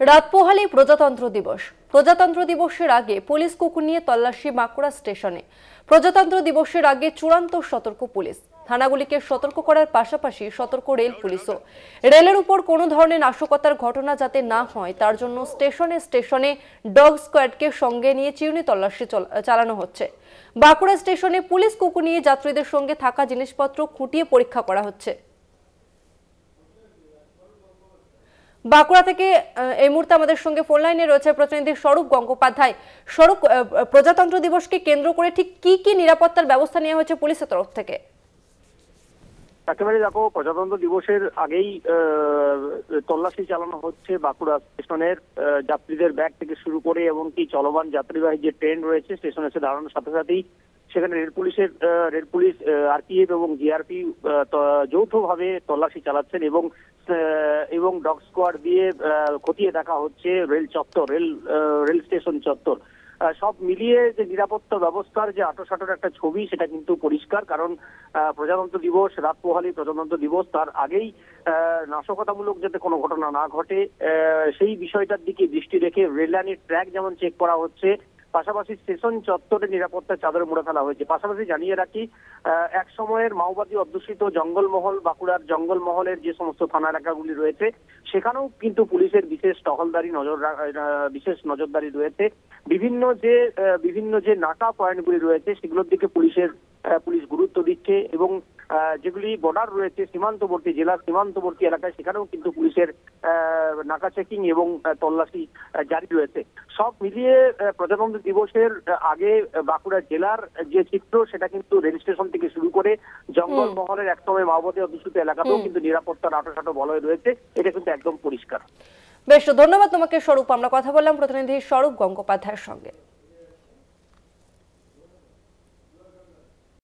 রাত পোহালেই প্রজাতন্ত্র দিবস। প্রজাতন্ত্র দিবসের আগে পুলিশ কুকুর নিয়ে তল্লাশি বাঁকুড়া স্টেশনে। প্রজাতন্ত্র দিবসের আগে চূড়ান্ত সতর্ক পুলিশ। থানাগুলিকে সতর্ক করার পাশাপাশি সতর্ক রেল পুলিশও। রেলের উপর কোনো ধরনের নাশকতার ঘটনা যাতে না হয় তার জন্য স্টেশনে স্টেশনে ডগ স্কোয়াডকে সঙ্গে নিয়ে চিরুনি তল্লাশি চালানো হচ্ছে। বাঁকুড়া স্টেশনে পুলিশ কুকুর নিয়ে যাত্রীদের সঙ্গে থাকা জিনিসপত্র খুঁটিয়ে পরীক্ষা করা হচ্ছে। বাঁকুড়া থেকে এই মুহূর্তে আমাদের সঙ্গে ফোন লাইনে রয়েছে প্রতিনিধি স্বরূপ গঙ্গোপাধ্যায়। স্বরূপ, প্রজাতন্ত্র দিবসকে কেন্দ্র করে ঠিক কি কি নিরাপত্তার ব্যবস্থা নেওয়া হয়েছে পুলিশের তরফ থেকে? একেবারে দেখো, প্রজাতন্ত্র দিবসের আগেই তল্লাশি চালানো হচ্ছে বাঁকুড়া স্টেশনের। যাত্রীদের ব্যাগ থেকে শুরু করে এমনকি চলমান যাত্রীবাহী যে ট্রেন রয়েছে স্টেশনে এসে দাঁড়ানোর সাথে সাথেই সেখানে রেল পুলিশ আরপিএফ এবং জিআরপি যৌথভাবে তল্লাশি চালাচ্ছেন এবং ডগ স্কোয়াড দিয়ে খতিয়ে দেখা হচ্ছে রেল স্টেশন চত্বর। সব মিলিয়ে যে নিরাপত্তা ব্যবস্থার যে আঁটোসাঁটোর একটা ছবি সেটা কিন্তু পরিষ্কার, কারণ প্রজাতন্ত্র দিবস, রাত পোহালি প্রজাতন্ত্র দিবস, তার আগেই নাশকতামূলক যাতে কোনো ঘটনা না ঘটে সেই বিষয়টার দিকে দৃষ্টি রেখে রেললাইনের ট্র্যাক যেমন চেক করা হচ্ছে, পাশাপাশি স্টেশন চত্বরে নিরাপত্তার চাদর মুড়ে ফেলা হয়েছে। পাশাপাশি জানিয়ে রাখি, এক সময়ের মাওবাদী অধ্যুষিত জঙ্গলমহল, বাঁকুড়ার জঙ্গলমহলের যে সমস্ত থানা এলাকাগুলি রয়েছে সেখানেও কিন্তু পুলিশের বিশেষ নজরদারি রয়েছে। বিভিন্ন যে নাকা পয়েন্টগুলি রয়েছে সেগুলোর দিকে পুলিশ গুরুত্ব দিচ্ছে এবং যেগুলি বর্ডার রয়েছে জেলার সীমান্তবর্তী এলাকায় সেখানেও কিন্তু পুলিশের নাকা চেকিং এবং তল্লাশি জারি রয়েছে। সব মিলিয়ে প্রজাতন্ত্র দিবসের আগে বাঁকুড়া জেলার যে চিত্র সেটা কিন্তু রেল স্টেশন থেকে শুরু করে জঙ্গলমহলের একসময় মাওবাদী অধ্যুষিত এলাকাতেও কিন্তু নিরাপত্তার আঁটোসাঁটো বলয় রয়েছে, এটা কিন্তু একদম পরিষ্কার। বেশ, ধন্যবাদ তোমাকে স্বরূপ। আমরা কথা বললাম প্রতিনিধি স্বরূপ গঙ্গোপাধ্যায়ের সঙ্গে।